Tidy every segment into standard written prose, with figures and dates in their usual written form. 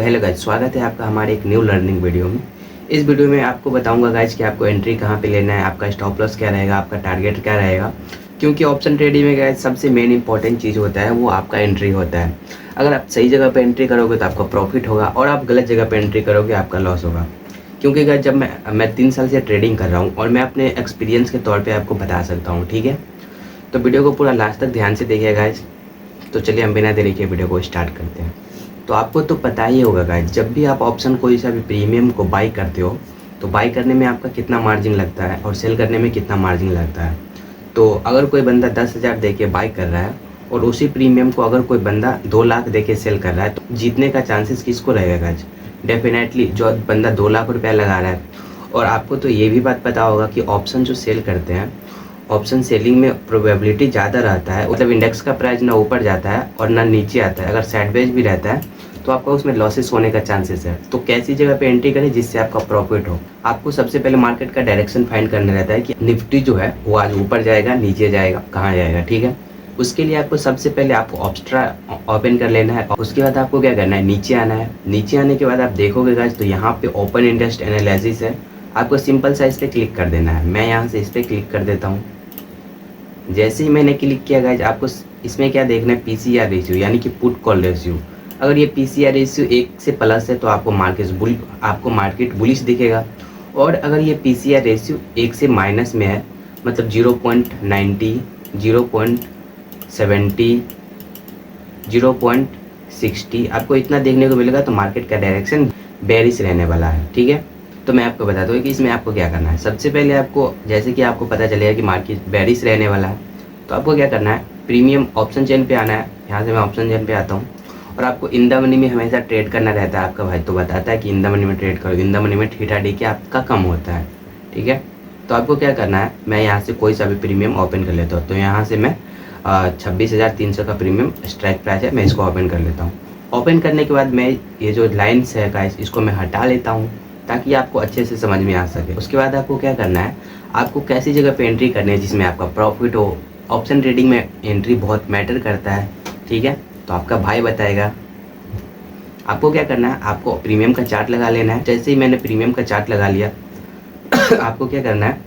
Hello guys, स्वागत है आपका हमारे एक न्यू लर्निंग वीडियो में। इस वीडियो में आपको बताऊंगा गाइज कि आपको एंट्री कहाँ पे लेना है, आपका स्टॉप लॉस क्या रहेगा, आपका टारगेट क्या रहेगा। क्योंकि ऑप्शन ट्रेडिंग में गाइज सबसे मेन इंपॉर्टेंट चीज़ होता है वो आपका एंट्री होता है। अगर आप सही जगह पर एंट्री करोगे तो आपका प्रॉफिट होगा और आप गलत जगह पर एंट्री करोगे आपका लॉस होगा। क्योंकि गाइज जब मैं 3 साल से ट्रेडिंग कर रहा हूँ और मैं अपने एक्सपीरियंस के तौर पर आपको बता सकता हूँ, ठीक है। तो वीडियो को पूरा लास्ट तक ध्यान से देखिए गाइज। तो चलिए हम बिना देरी के वीडियो को स्टार्ट करते हैं। तो आपको तो पता ही होगा गाइज, जब भी आप ऑप्शन कोई सा भी प्रीमियम को बाई करते हो तो बाई करने में आपका कितना मार्जिन लगता है और सेल करने में कितना मार्जिन लगता है। तो अगर कोई बंदा 10,000 दे के बाई कर रहा है और उसी प्रीमियम को अगर कोई बंदा 2 लाख दे के सेल कर रहा है तो जीतने का चांसेस किसको रहेगा गाइज? डेफिनेटली जो बंदा 2 लाख रुपया लगा रहा है। और आपको तो ये भी बात पता होगा कि ऑप्शन जो सेल करते हैं, ऑप्शन सेलिंग में प्रोबेबिलिटी ज़्यादा रहता है, मतलब इंडेक्स का प्राइस ना ऊपर जाता है और ना नीचे आता है। अगर साइडवेज भी रहता है तो आपका उसमें लॉसेस होने का चांसेस है। तो कैसी जगह पे एंट्री करें जिससे आपका प्रॉफिट हो? आपको सबसे पहले मार्केट का डायरेक्शन फाइंड करना रहता है कि निफ्टी जो है वो आज ऊपर जाएगा, नीचे जाएगा, कहाँ जाएगा, ठीक है। उसके लिए आपको सबसे पहले आपको ऑब्स्ट्रा ओपन कर लेना है। उसके बाद आपको क्या करना है, नीचे आना है। नीचे आने के बाद आप देखोगे गाइस तो यहाँ पे ओपन इंटरेस्ट एनालिसिस है। आपको सिंपल सा इस पर क्लिक कर देना है। मैं यहाँ से इस पर क्लिक कर देता हूँ। जैसे ही मैंने क्लिक किया गाइज, आपको इसमें क्या देखना है, पीसीआर रेशियो यानी कि पुट कॉल रेशियो। अगर ये पीसीआर रेशियो 1 से प्लस है तो आपको मार्केट बुलिश दिखेगा। और अगर ये पीसीआर रेशियो 1 से माइनस में है, मतलब 0.90, 0.70, 0.60 आपको इतना देखने को मिलेगा तो मार्केट का डायरेक्शन बेरिश रहने वाला है, ठीक है। तो मैं आपको बताता हूँ कि इसमें आपको क्या करना है। सबसे पहले आपको, जैसे कि आपको पता चलेगा कि मार्केट बेरिश रहने वाला है, तो आपको क्या करना है, प्रीमियम ऑप्शन चेन पे आना है। यहाँ से मैं ऑप्शन चेन पे आता हूँ और आपको इन द मनी में हमेशा ट्रेड करना रहता है। आपका भाई तो बताता है कि इन द मनी में ट्रेड करो, इन द मनी में थीटा डी के आपका कम होता है, ठीक है। तो आपको क्या करना है, मैं यहाँ से कोई सा भी प्रीमियम ओपन कर लेता हूँ। तो यहाँ से मैं 26,300 का प्रीमियम स्ट्राइक प्राइस है, मैं इसको ओपन कर लेता हूँ। ओपन करने के बाद मैं ये जो लाइन्स है गाइस इसको मैं हटा लेता हूँ ताकि आपको अच्छे से समझ में आ सके। उसके बाद आपको क्या करना है, आपको कैसी जगह पे एंट्री करनी है जिसमें आपका प्रॉफिट हो। ऑप्शन ट्रेडिंग में एंट्री बहुत मैटर करता है, ठीक है। तो आपका भाई बताएगा। आपको क्या करना है, आपको प्रीमियम का चार्ट लगा लेना है। जैसे ही मैंने प्रीमियम का चार्ट लगा लिया आपको क्या करना है,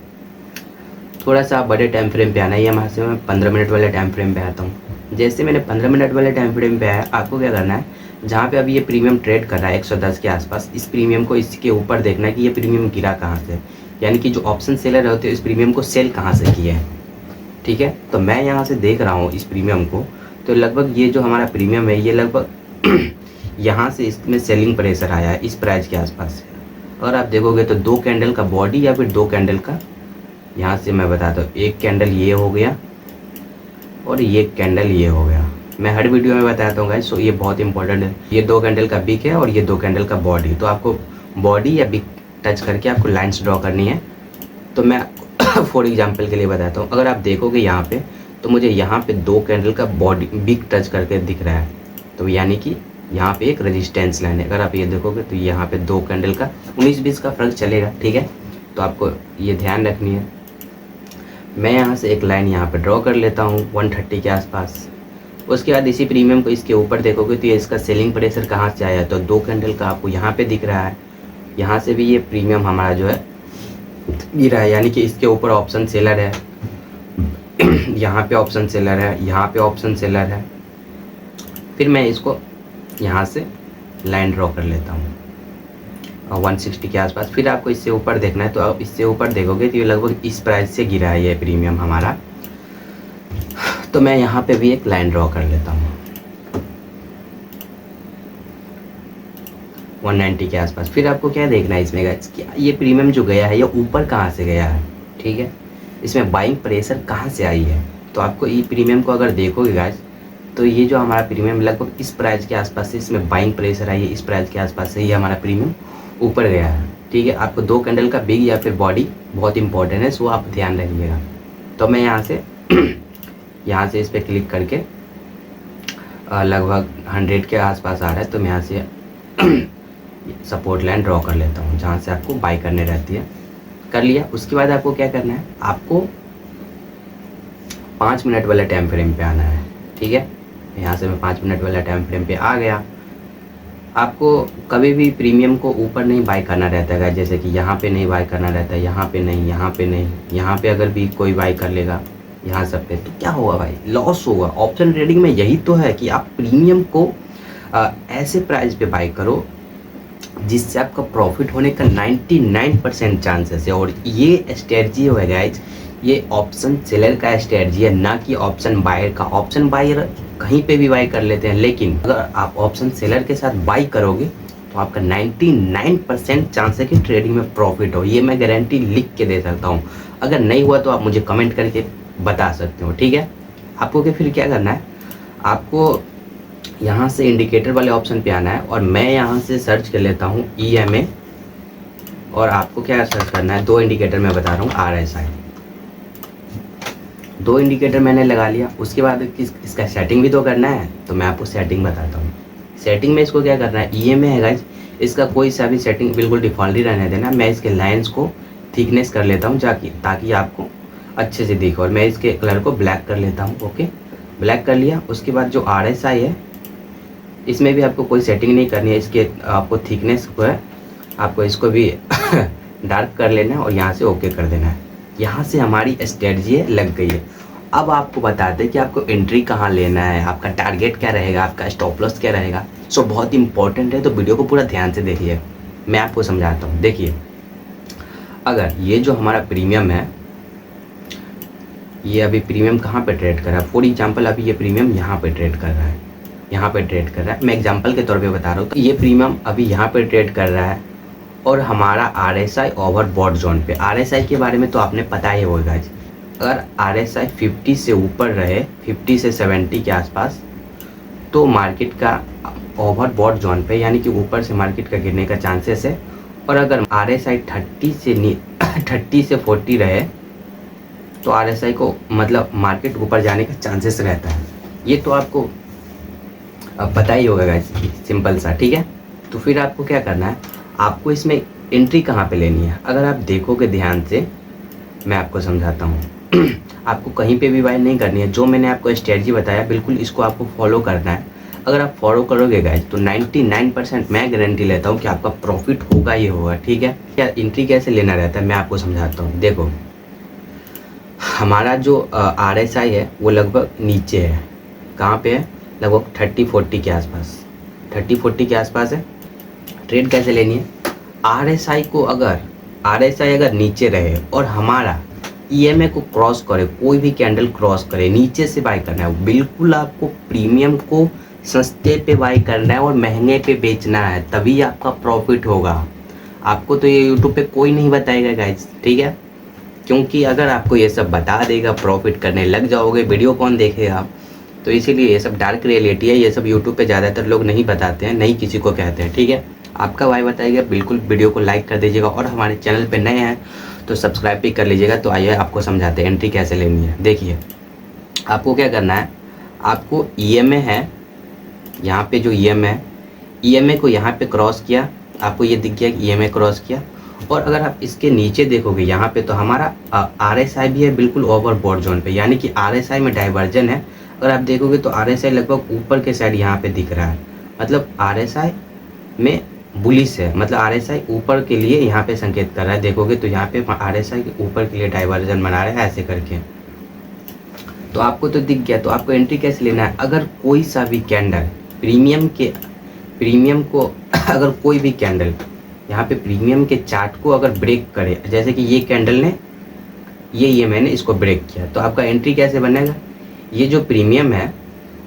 थोड़ा सा बड़े टाइम फ्रेम पे आना है। यहाँ से मैं 15 मिनट वाले टाइम फ्रेम पे आता हूँ। जैसे मैंने 15 मिनट वाले टाइम फ्रेम पे आया, आपको क्या करना है, जहाँ पे अभी ये प्रीमियम ट्रेड कर रहा है 110 के आसपास, इस प्रीमियम को इसके ऊपर देखना है कि ये प्रीमियम गिरा कहाँ से, यानी कि जो ऑप्शन सेलर होते हैं इस प्रीमियम को सेल कहाँ से किए हैं, ठीक है। तो मैं यहाँ से देख रहा हूँ इस प्रीमियम को, तो लगभग ये जो हमारा प्रीमियम है ये लगभग यहाँ से इसमें सेलिंग प्रेशर आया है इस प्राइस के आसपास से। अगर आप देखोगे तो 2 कैंडल का बॉडी या फिर 2 कैंडल का, यहाँ से मैं बताता हूँ, एक कैंडल ये हो गया और ये कैंडल ये हो गया। मैं हर वीडियो में बताता हूँ गाइस, सो ये बहुत इंपॉर्टेंट है। ये 2 कैंडल का बिग है और ये 2 कैंडल का बॉडी। तो आपको बॉडी या बिग टच करके आपको लाइंस ड्रॉ करनी है। तो मैं फॉर एग्जांपल के लिए बताता हूँ, अगर आप देखोगे यहाँ पे तो मुझे यहाँ पे 2 कैंडल का बॉडी बिग टच करके दिख रहा है, तो यानी कि यहाँ पे एक रेजिस्टेंस लाइन है। अगर आप ये देखोगे तो यहाँ पे 2 कैंडल का 19-20 का फर्क चलेगा, ठीक है। तो आपको ये ध्यान रखनी है। मैं यहाँ से एक लाइन यहाँ पे ड्रॉ कर लेता हूँ 130 के आसपास। उसके बाद इसी प्रीमियम को इसके ऊपर देखोगे तो ये इसका सेलिंग प्रेशर कहाँ से आया, तो 2 कैंडल का आपको यहाँ पे दिख रहा है। यहाँ से भी ये प्रीमियम हमारा जो है गिरा है, यानी कि इसके ऊपर ऑप्शन सेलर है, यहाँ पे ऑप्शन सेलर है, यहाँ पे ऑप्शन सेलर है। फिर मैं इसको यहाँ से लाइन ड्रॉ कर लेता हूँ 160 के आसपास। फिर आपको इससे ऊपर देखना है, तो आप इससे ऊपर देखोगे तो ये लगभग इस प्राइस से गिरा है ये प्रीमियम हमारा। तो मैं यहाँ पे भी एक लाइन ड्रॉ कर लेता हूँ 190 के आसपास। फिर आपको क्या देखना है इसमें गाइस, ये प्रीमियम जो गया है ये ऊपर कहाँ से गया है, ठीक है। इसमें बाइंग प्रेशर कहाँ से आई है, तो आपको ये प्रीमियम को अगर देखोगे गाइस तो ये जो हमारा प्रीमियम लगभग इस प्राइस के आसपास से इसमें बाइंग प्रेशर आई है। इस प्राइस के आसपास से ही हमारा प्रीमियम ऊपर गया है, ठीक है। आपको 2 कैंडल का बिग या फिर बॉडी बहुत इंपॉर्टेंट है, सो आप ध्यान रखिएगा। तो मैं यहाँ से इस पर क्लिक करके लगभग 100 के आसपास आ रहा है, तो मैं यहाँ से सपोर्ट लाइन ड्रॉ कर लेता हूँ जहाँ से आपको बाई करने रहती है। कर लिया। उसके बाद आपको क्या करना है, आपको 5 मिनट वाले टाइम फ्रेम पे आना है, ठीक है। यहाँ से मैं 5 मिनट वाला टाइम फ्रेम पे आ गया। आपको कभी भी प्रीमियम को ऊपर नहीं बाय करना रहता है, जैसे कि यहाँ पे नहीं बाय करना रहता है, यहाँ पे नहीं, यहाँ पे नहीं, यहाँ पे अगर भी कोई बाय कर लेगा यहाँ सब पे तो क्या होगा भाई, लॉस होगा। ऑप्शन ट्रेडिंग में यही तो है कि आप प्रीमियम को ऐसे प्राइस पे बाय करो जिससे आपका प्रॉफिट होने का 99% चांसेस है। और ये स्ट्रेटजी है गाइज, ये ऑप्शन सेलर का स्ट्रेटजी है, ना कि ऑप्शन बायर का। ऑप्शन बायर कहीं पे भी बाई कर लेते हैं, लेकिन अगर आप ऑप्शन सेलर के साथ बाई करोगे तो आपका 99% चांस है कि ट्रेडिंग में प्रॉफिट हो। ये मैं गारंटी लिख के दे सकता हूँ। अगर नहीं हुआ तो आप मुझे कमेंट करके बता सकते हो, ठीक है। आपको फिर क्या करना है, आपको यहाँ से इंडिकेटर वाले ऑप्शन पे आना है और मैं यहाँ से सर्च कर लेता हूँ EMA। और आपको क्या सर्च करना है, 2 इंडिकेटर मैं बता रहा हूँ, RSI। 2 इंडिकेटर मैंने लगा लिया। उसके बाद इसका सेटिंग भी तो करना है, तो मैं आपको सेटिंग बताता हूँ। सेटिंग में इसको क्या करना है, EMA है गाइज, इसका कोई सा भी सेटिंग बिल्कुल डिफ़ॉल्ट ही रहने देना। मैं इसके लाइन्स को थिकनेस कर लेता हूँ ताकि आपको अच्छे से दिखे। और मैं इसके कलर को ब्लैक कर लेता हूँ। ओके, ब्लैक कर लिया। उसके बाद जो RSI है इसमें भी आपको कोई सेटिंग नहीं करनी है। इसके आपको थिकनेस को है, आपको इसको भी डार्क कर लेना है और यहाँ से ओके कर देना है। यहाँ से हमारी स्ट्रेटजी लग गई है। अब आपको बताते हैं कि आपको एंट्री कहाँ लेना है, आपका टारगेट क्या रहेगा, आपका स्टॉप लॉस क्या रहेगा। सो बहुत इंपॉर्टेंट है, तो वीडियो को पूरा ध्यान से देखिए, मैं आपको समझाता हूँ। देखिए, अगर ये जो हमारा प्रीमियम है, ये अभी प्रीमियम कहाँ पे ट्रेड कर रहा है, फॉर एग्जाम्पल अभी ये प्रीमियम यहाँ पे ट्रेड कर रहा है, यहाँ पे ट्रेड कर रहा है। मैं एग्जांपल के तौर पे बता रहा हूँ। तो ये प्रीमियम अभी यहाँ पे ट्रेड कर रहा है और हमारा RSI ओवरबॉट जोन पे। RSI के बारे में तो आपने पता ही होगा। अगर RSI 50 से ऊपर रहे, 50 से 70 के आसपास, तो मार्केट का ओवरबॉट जोन पे, यानी कि ऊपर से मार्केट का गिरने का चांसेस है। और अगर RSI 30 से 40 रहे तो RSI को मतलब मार्केट ऊपर जाने का चांसेस रहता है। ये तो आपको अब पता ही होगा गाइस, सिंपल सा, ठीक है। तो फिर आपको क्या करना है, आपको इसमें एंट्री कहाँ पे लेनी है। अगर आप देखोगे ध्यान से, मैं आपको समझाता हूँ। आपको कहीं पे भी बाय नहीं करनी है। जो मैंने आपको स्ट्रेटजी बताया बिल्कुल इसको आपको फॉलो करना है। अगर आप फॉलो करोगे गाइस तो 99% मैं गारंटी लेता हूँ कि आपका प्रॉफिट होगा ही होगा, ठीक है। क्या एंट्री कैसे लेना रहता है मैं आपको समझाता हूँ। देखो, हमारा जो RSI है वो लगभग नीचे है। कहाँ पे है, लगभग 30-40 के आसपास, 30-40 के आसपास है। ट्रेड कैसे लेनी है, RSI अगर नीचे रहे और हमारा EMA को क्रॉस करे, कोई भी कैंडल क्रॉस करे, नीचे से बाय करना है। बिल्कुल आपको प्रीमियम को सस्ते पे बाय करना है और महंगे पे बेचना है, तभी आपका प्रॉफिट होगा। आपको तो ये यूट्यूब पे कोई नहीं बताएगा गाइज, ठीक है। क्योंकि अगर आपको ये सब बता देगा, प्रॉफिट करने लग जाओगे, वीडियो कौन देखेगा। तो इसीलिए ये सब डार्क रियलिटी है, ये सब यूट्यूब पे ज़्यादातर लोग नहीं बताते हैं, नहीं किसी को कहते हैं, ठीक है। आपका भाई बताइएगा, बिल्कुल वीडियो को लाइक कर दीजिएगा और हमारे चैनल पे नए हैं तो सब्सक्राइब भी कर लीजिएगा। तो आइए आपको समझाते हैं एंट्री कैसे लेनी है। देखिए, आपको क्या करना है, आपको EMA है, यहाँ पे जो EMA को यहाँ पे क्रॉस किया, आपको ये दिख गया कि EMA क्रॉस किया। और अगर आप इसके नीचे देखोगे यहाँ पे, तो हमारा RSI भी है बिल्कुल ओवरबॉट जोन पे, यानी कि RSI में डाइवर्जन है। अगर आप देखोगे तो RSI लगभग ऊपर के साइड यहाँ पे दिख रहा है, मतलब RSI में बुलिश है, मतलब RSI ऊपर के लिए यहाँ पे संकेत कर रहा है। देखोगे तो यहाँ पे RSI के ऊपर के लिए डाइवर्जन बना रहा है ऐसे करके। तो आपको तो दिख गया। तो आपको एंट्री कैसे लेना है, अगर कोई सा भी कैंडल प्रीमियम को अगर कोई भी कैंडल यहाँ पे प्रीमियम के चार्ट को अगर ब्रेक करे, जैसे कि ये कैंडल ने ये मैंने इसको ब्रेक किया, तो आपका एंट्री कैसे बनेगा। ये जो प्रीमियम है,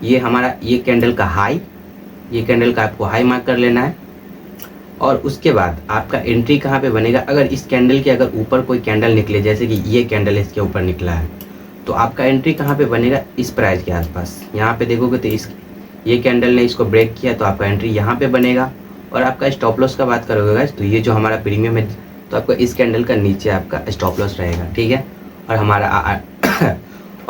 ये हमारा ये कैंडल का हाई, ये कैंडल का आपको हाई मार्क कर लेना है। और उसके बाद आपका एंट्री कहाँ पे बनेगा, अगर इस कैंडल के अगर ऊपर कोई कैंडल निकले, जैसे कि ये कैंडल इसके ऊपर निकला है, तो आपका एंट्री कहाँ पे बनेगा, इस प्राइस के आसपास। यहाँ पे देखोगे तो ये कैंडल ने इसको ब्रेक किया, तो आपका एंट्री यहाँ पे बनेगा। और आपका स्टॉप लॉस का बात करोगे गाइस, तो ये जो हमारा प्रीमियम है, तो आपका इस कैंडल का नीचे आपका स्टॉप लॉस रहेगा, ठीक है। और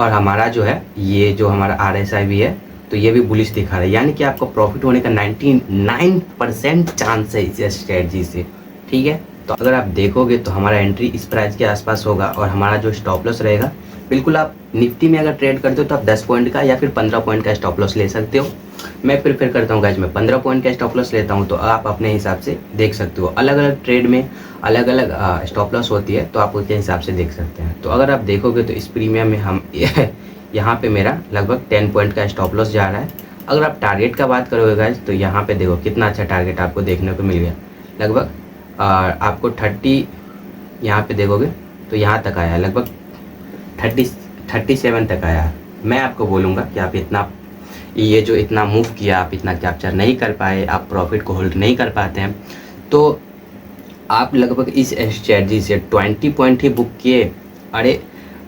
हमारा जो है, ये जो हमारा RSI भी है, तो ये भी बुलिश दिखा रहा है, यानी कि आपको प्रॉफिट होने का 99% चांस है इस स्ट्रेटजी से, ठीक है। तो अगर आप देखोगे तो हमारा एंट्री इस प्राइस के आसपास होगा और हमारा जो स्टॉप लॉस रहेगा, बिल्कुल आप निफ्टी में अगर ट्रेड करते हो तो आप 10 पॉइंट का या फिर 15 पॉइंट का स्टॉप लॉस ले सकते हो। मैं प्रेफर करता हूँ गाइज मैं 15 पॉइंट का स्टॉप लॉस लेता हूँ। तो आप अपने हिसाब से देख सकते हो, अलग अलग ट्रेड में अलग अलग स्टॉप लॉस होती है, तो आप उसके हिसाब से देख सकते हैं। तो अगर आप देखोगे तो इस प्रीमियम में हम यहाँ पे मेरा लगभग 10 पॉइंट का स्टॉप लॉस जा रहा है। अगर आप टारगेट का बात करोगे गाइज तो यहाँ पे देखो कितना अच्छा टारगेट आपको देखने को मिल गया। लगभग आपको 30 यहाँ पे देखोगे तो यहाँ तक आया, लगभग 37 तक आया। मैं आपको बोलूँगा कि आप इतना ये जो इतना मूव किया, आप इतना कैप्चर नहीं कर पाए, आप प्रॉफिट को होल्ड नहीं कर पाते हैं, तो आप लगभग इस स्ट्रेटजी से 20 पॉइंट ही बुक किए, अरे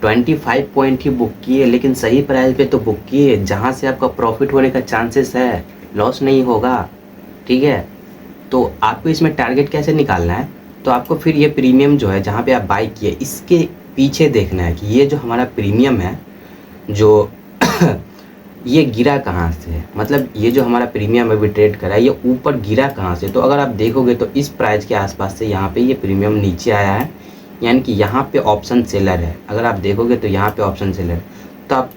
25 पॉइंट ही बुक किए, लेकिन सही प्राइस पे तो बुक किए जहाँ से आपका प्रॉफिट होने का चांसेस है, लॉस नहीं होगा। ठीक है, तो आपको इसमें टारगेट कैसे निकालना है, तो आपको फिर ये प्रीमियम जो है जहाँ पे आप बाई किए इसके पीछे देखना है कि ये जो हमारा प्रीमियम है जो ये गिरा कहाँ से, मतलब ये जो हमारा प्रीमियम अभी ट्रेड करा है ये ऊपर गिरा कहाँ से। तो अगर आप देखोगे तो इस प्राइस के आसपास से यहाँ पे ये प्रीमियम नीचे आया है, यानी कि यहाँ पे ऑप्शन सेलर है। अगर आप देखोगे तो यहाँ पे ऑप्शन सेलर, तो आप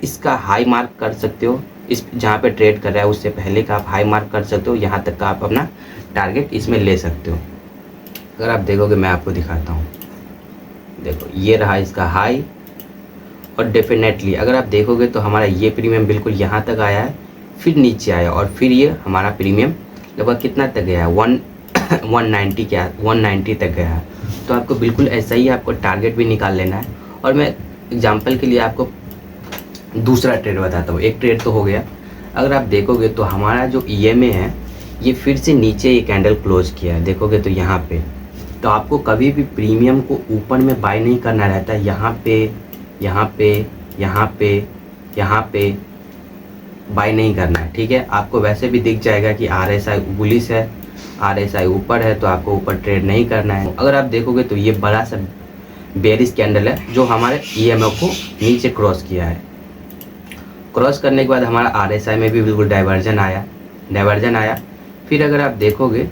इसका हाई मार्क कर सकते हो, इस जहाँ पे ट्रेड कर रहा है उससे पहले का आप हाई मार्क कर सकते हो, यहाँ तक का आप अपना टारगेट इसमें ले सकते हो। अगर आप देखोगे मैं आपको दिखाता हूँ, देखो ये रहा इसका हाई, और डेफिनेटली अगर आप देखोगे तो हमारा ये प्रीमियम बिल्कुल यहाँ तक आया है, फिर नीचे आया, और फिर ये हमारा प्रीमियम लगभग कितना तक गया है 190 तक गया है। तो आपको बिल्कुल ऐसा ही आपको टारगेट भी निकाल लेना है। और मैं एग्जांपल के लिए आपको दूसरा ट्रेड बताता हूँ। एक ट्रेड तो हो गया, अगर आप देखोगे तो हमारा जो EMA है ये फिर से नीचे ये कैंडल क्लोज किया है, देखोगे तो यहाँ पे। तो आपको कभी भी प्रीमियम को ऊपर में बाय नहीं करना रहता है, यहाँ पे यहाँ पे यहाँ पे यहाँ पे बाय नहीं करना है। ठीक है, आपको वैसे भी दिख जाएगा कि RSI बुलिश है, RSI ऊपर है, तो आपको ऊपर ट्रेड नहीं करना है। अगर आप देखोगे तो ये बड़ा सा बेरिश कैंडल है जो हमारे EMA को नीचे क्रॉस किया है। क्रॉस करने के बाद हमारा RSI में भी बिल्कुल डाइवर्जन आया। फिर अगर आप देखोगे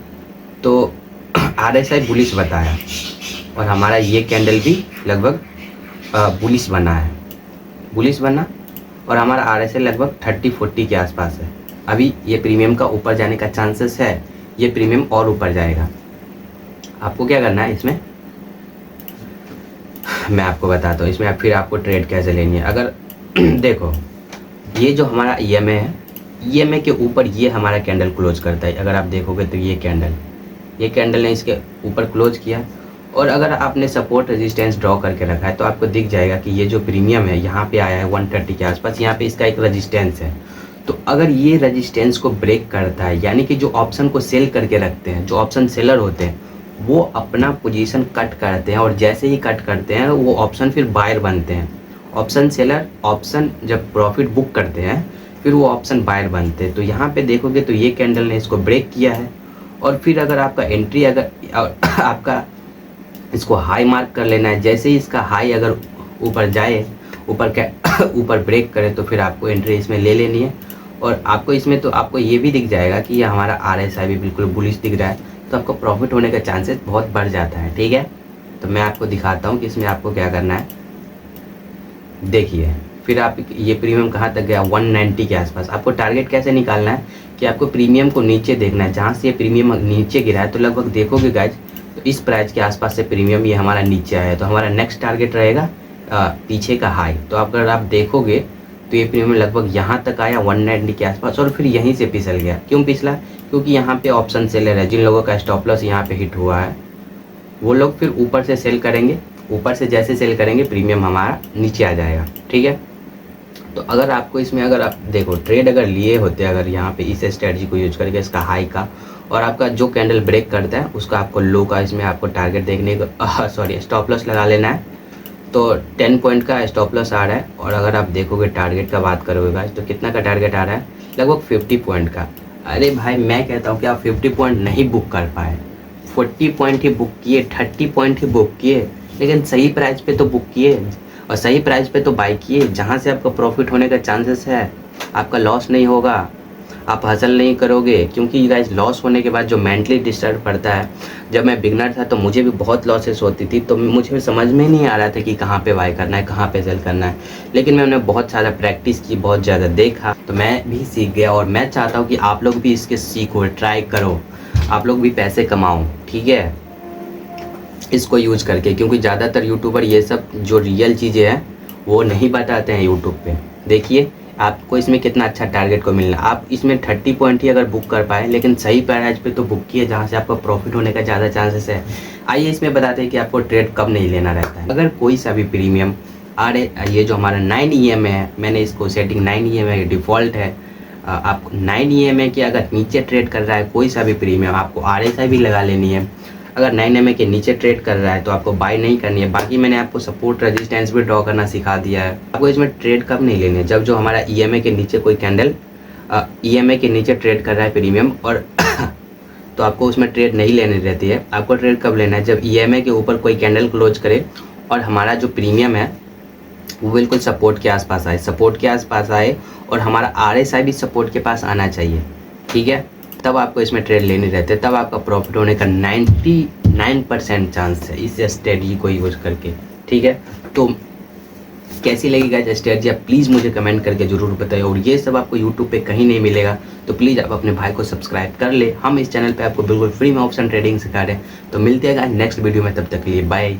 तो RSI बुलिश बताया, और हमारा ये कैंडल भी लगभग बुलिश बना, और हमारा RSI लगभग 30-40 के आसपास है। अभी ये प्रीमियम का ऊपर जाने का चांसेस है, ये प्रीमियम और ऊपर जाएगा। आपको क्या करना है इसमें, मैं आपको बताता हूँ इसमें फिर आपको ट्रेड कैसे लेनी है। अगर देखो ये जो हमारा EMA है, EMA के ऊपर ये हमारा कैंडल क्लोज करता है। अगर आप देखोगे तो ये कैंडल ने इसके ऊपर क्लोज किया, और अगर आपने सपोर्ट रेजिस्टेंस ड्रॉ करके रखा है तो आपको दिख जाएगा कि ये जो प्रीमियम है यहाँ पे आया है 130 के आसपास, यहाँ पे इसका एक रेजिस्टेंस है। तो अगर ये रेजिस्टेंस को ब्रेक करता है, यानी कि जो ऑप्शन को सेल करके रखते हैं, जो ऑप्शन सेलर होते हैं वो अपना पोजीशन कट करते हैं, और जैसे ही कट करते हैं वो ऑप्शन फिर बायर बनते हैं। ऑप्शन सेलर ऑप्शन जब प्रॉफिट बुक करते हैं फिर वो ऑप्शन बायर बनते हैं। तो यहाँ पे देखोगे तो ये कैंडल ने इसको ब्रेक किया है, और फिर अगर आपका एंट्री अगर आपका इसको हाई मार्क कर लेना है। जैसे ही इसका हाई अगर ऊपर जाए, ऊपर ब्रेक करे, तो फिर आपको एंट्री इसमें ले लेनी है। और आपको इसमें तो आपको ये भी दिख जाएगा कि ये हमारा RSI भी बिल्कुल बुलिश दिख रहा है, तो आपको प्रॉफिट होने का चांसेस बहुत बढ़ जाता है। ठीक है, तो मैं आपको दिखाता हूँ कि इसमें आपको क्या करना है। देखिए फिर आप ये प्रीमियम कहाँ तक गया, 190 के आसपास। आपको टारगेट कैसे निकालना है कि आपको प्रीमियम को नीचे देखना है, जहाँ से ये प्रीमियम नीचे गिरा है तो लगभग देखोगे गाइज तो इस प्राइस के आसपास से प्रीमियम ये हमारा नीचे आया है, तो हमारा नेक्स्ट टारगेट रहेगा पीछे का हाई। तो अगर आप देखोगे तो ये प्रीमियम लगभग यहाँ तक आया 190 के आसपास, और फिर यहीं से फिसल गया। क्यों फिसला, क्योंकि यहाँ पे ऑप्शन सेलर है, जिन लोगों का स्टॉप लॉस यहाँ पे हिट हुआ है वो लोग फिर ऊपर से सेल करेंगे, ऊपर से जैसे सेल करेंगे प्रीमियम हमारा नीचे आ जाएगा। ठीक है, तो अगर आपको इसमें अगर आप देखो ट्रेड अगर लिए होते अगर यहाँ पे इस स्ट्रेटजी को यूज करके इसका हाई का, और आपका जो कैंडल ब्रेक करता है उसका आपको लो का इसमें आपको टारगेट देखने को स्टॉप लॉस लगा लेना है। तो 10 पॉइंट का स्टॉप लॉस आ रहा है, और अगर आप देखोगे टारगेट का बात करोगे गाइस तो कितना का टारगेट आ रहा है, लगभग 50 पॉइंट का। अरे भाई मैं कहता हूँ कि आप 50 पॉइंट नहीं बुक कर पाए, 40 पॉइंट ही बुक किए, 30 पॉइंट ही बुक किए, लेकिन सही प्राइस पे तो बुक किए और सही प्राइस पे तो बाई किए, जहाँ से आपका प्रॉफिट होने का चांसेस है, आपका लॉस नहीं होगा। आप हसल नहीं करोगे, क्योंकि गाइस लॉस होने के बाद जो मेंटली डिस्टर्ब पड़ता है, जब मैं बिगनर था तो मुझे भी बहुत लॉसेस होती थी, तो मुझे समझ में नहीं आ रहा था कि कहाँ पे बाय करना है, कहाँ पे सेल करना है। लेकिन मैंने बहुत सारा प्रैक्टिस की, बहुत ज़्यादा देखा, तो मैं भी सीख गया। और मैं चाहता हूँ कि आप लोग भी इसके सीखो, ट्राई करो, आप लोग भी पैसे कमाओ, ठीक है, इसको यूज़ करके। क्योंकि ज़्यादातर यूट्यूबर ये सब जो रियल चीज़ें हैं वो नहीं बताते हैं यूट्यूब पे। देखिए आपको इसमें कितना अच्छा टारगेट को मिलना, आप इसमें 30 पॉइंट ही अगर बुक कर पाए, लेकिन सही प्राइस पे तो बुक किए जहाँ से आपको प्रॉफिट होने का ज़्यादा चांसेस है। आइए इसमें बताते हैं कि आपको ट्रेड कब नहीं लेना रहता है। अगर कोई सा भी प्रीमियम ये जो हमारा 9 EMA है, मैंने इसको सेटिंग 9 EMA डिफ़ॉल्ट है। आपको 9 EMA के अगर नीचे ट्रेड कर रहा है कोई सा भी प्रीमियम, आपको RSI भी लगा लेनी है। अगर 9 EMA के नीचे ट्रेड कर रहा है तो आपको बाय नहीं करनी है। बाकी मैंने आपको सपोर्ट रेजिस्टेंस भी ड्रॉ करना सिखा दिया है। आपको इसमें ट्रेड कब नहीं लेनी है, जब जो हमारा EMA के नीचे कोई कैंडल EMA के नीचे ट्रेड कर रहा है प्रीमियम, और तो आपको उसमें ट्रेड नहीं लेनी रहती है। आपको ट्रेड कब लेना है, जब EMA के ऊपर कोई कैंडल क्लोज करे और हमारा जो प्रीमियम है वो बिल्कुल सपोर्ट के आसपास आए, सपोर्ट के आसपास आए और हमारा RSI भी सपोर्ट के पास आना चाहिए, ठीक है, तब आपको इसमें ट्रेड लेनी रहती है। तब आपका प्रॉफिट होने का 99% चांस है इस स्ट्रेटजी को यूज करके, ठीक है। तो कैसी लगी गाइस स्ट्रेटजी, आप प्लीज़ मुझे कमेंट करके ज़रूर बताइए। और ये सब आपको यूट्यूब पे कहीं नहीं मिलेगा, तो प्लीज़ आप अपने भाई को सब्सक्राइब कर ले। हम इस चैनल पे आपको बिल्कुल फ्री में ऑप्शन ट्रेडिंग सिखा रहे हैं। तो मिलते हैं नेक्स्ट वीडियो में, तब तक के लिए बाय।